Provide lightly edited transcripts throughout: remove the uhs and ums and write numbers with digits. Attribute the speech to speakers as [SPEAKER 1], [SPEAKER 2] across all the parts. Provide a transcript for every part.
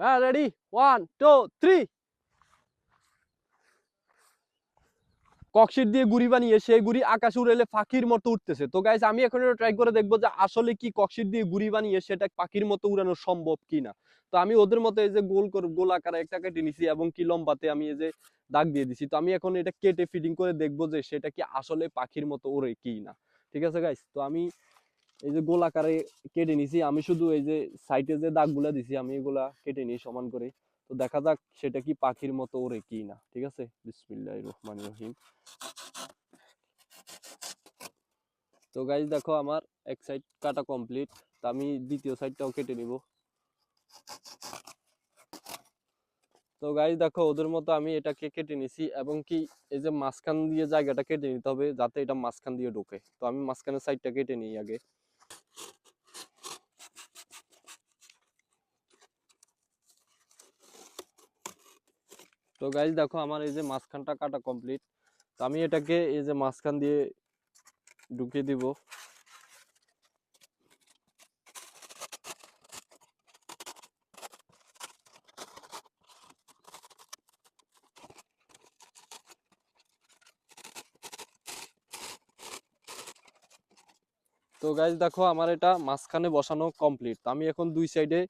[SPEAKER 1] হ্যাঁ ready 1 2 3। Cork sheet দিয়ে গুড়ি বানিয়ে সেই গুড়ি আকাশে উড়েলে পাখির মতো উঠতেছে। তো গাইস আমি এখন এটা ট্রাই করে দেখবো যে আসলে কি ককশিট দিয়ে গুড়ি বানিয়ে সেটা পাখির মতো উড়ানো সম্ভব কিনা। তো আমি ওদের মতো এই যে গোল আকারে একটা কেটে নিছি এবং কি লম্বাতে আমি এই যে দাগ দিয়ে দিছি। তো আমি এখন এটা কেটে ফিটিং করে দেখবো যে সেটা কি আসলে পাখির মতো ওড়ে কি না। ঠিক আছে গাইস, তো আমি এই যে গোল আকারে কেটে নিছি। আমি শুধু এই যে সাইডে যে দাগগুলা দিছি আমি এগুলা কেটে নিই সমান করে। তো দেখা যাক সেটা কি পাখির মতো ওড়ে কি না। ঠিক আছে, বিসমিল্লাহির রহমানির রহিম। তো গাইজ দেখো আমার এক সাইড কাটা কমপ্লিট। তো আমি দ্বিতীয় সাইডটাও কেটে নিব। তো গাইজ দেখো ওদের মতো আমি এটাকে কেটে নিছি এবং কি এই যে মাঝখান দিয়ে জায়গাটা কেটে নিতে হবে যাতে এটা মাঝখান দিয়ে ঢোকে। তো আমি মাঝখানের সাইডটা কেটে নিই আগে। তো গাইজ দেখো আমার এই যে মাঝখানটা কাটা কমপ্লিট। তো আমি এটাকে এই যে মাঝখান দিয়ে ঢুকিয়ে দিব। তো গাইজ দেখো আমার এটা মাঝখানে বসানো কমপ্লিট। তো আমি এখন দুই সাইডে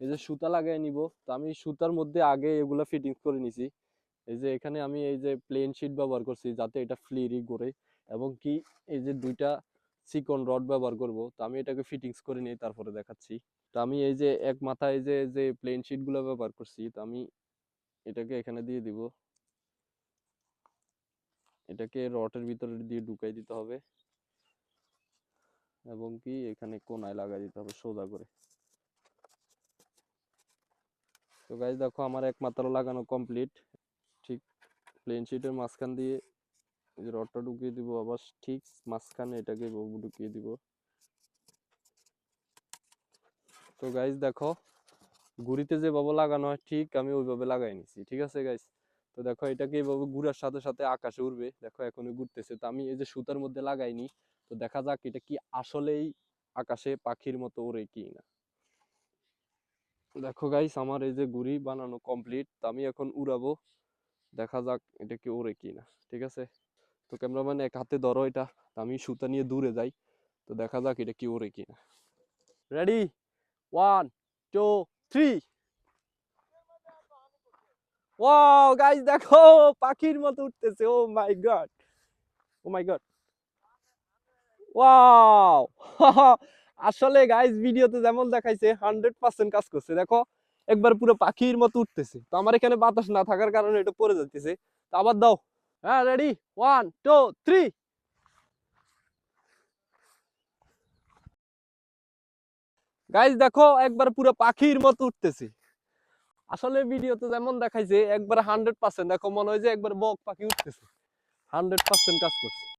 [SPEAKER 1] এই যে সুতা লাগাই নিব। তো আমি সুতার মধ্যে আগে এগুলা ফিটিংস করে নিছি। এই যে এখানে আমি এই যে প্লেন শিট ব্যবহার করছি যাতে এটা ফ্লিরি করে এবং কি এই যে দুইটা চিকন রড ব্যবহার করব। তো আমি এটাকে ফিটিংস করে নিয়ে তারপরে দেখাচ্ছি। তো আমি এই যে এক মাথায় এই যে যে প্লেন শিট গুলো ব্যবহার করছি, তো আমি এটাকে এখানে দিয়ে দিব। এটাকে রডের ভিতরে দিয়ে ঢুকাই দিতে হবে এবং কি এখানে কোনায় লাগাই দিতে হবে সোজা করে। তো গাইজ দেখো আমার এক মাত্রা লাগানো কমপ্লিট। ঠিক প্লেন শিটের মাঝখান দিয়ে এই যে রডটা ঢুকিয়ে দিব, আবার ঠিক মাঝখানে এটাকে ঢুকিয়ে দিব। তো গাইজ দেখো ঘুড়িতে যেভাবে লাগানো হয় ঠিক আমি ওইভাবে লাগাই নিছি। ঠিক আছে গাইজ, তো দেখো এটাকে এইভাবে ঘুরার সাথে সাথে আকাশে উড়বে। দেখো এখনই ঘুরতেছে। তো আমি এই যে সুতার মধ্যে লাগাইনি। তো দেখা যাক এটা কি আসলেই আকাশে পাখির মতো ওড়ে কি না। দেখো গাইস আমার এই যে ঘুড়ি বানানো কমপ্লিট। তো আমি এখন উড়াবো, দেখা যাক এটা কি ওড়ে কি না। ঠিক আছে, তো ক্যামেরাম্যান এক হাতে ধরো এটা। তো আমি সুতা নিয়ে দূরে যাই। তো দেখা যাক এটা কি ওড়ে কি না। রেডি 1 2 3। ওয়াও গাইস দেখো পাখির মতো উঠতেছে। ও মাই গড, ও মাই গড, ওয়াও। আসলে গাইস ভিডিওতে যেমন দেখাইছে 100% কাজ করছে। দেখো একবার পুরো পাখির মতো উঠতেছে। তো আমার এখানে বাতাস না থাকার কারণে এটা পড়ে যাচ্ছে। তো আবার দাও। হ্যাঁ রেডি 1 2 3। গাইস দেখো একবার পুরো পাখির মতো উঠতেছে। আসলে ভিডিওতে যেমন দেখাইছে একবার 100% দেখো মনে হয় যে একবার বক পাখি উঠতেছে। 100% কাজ করছে।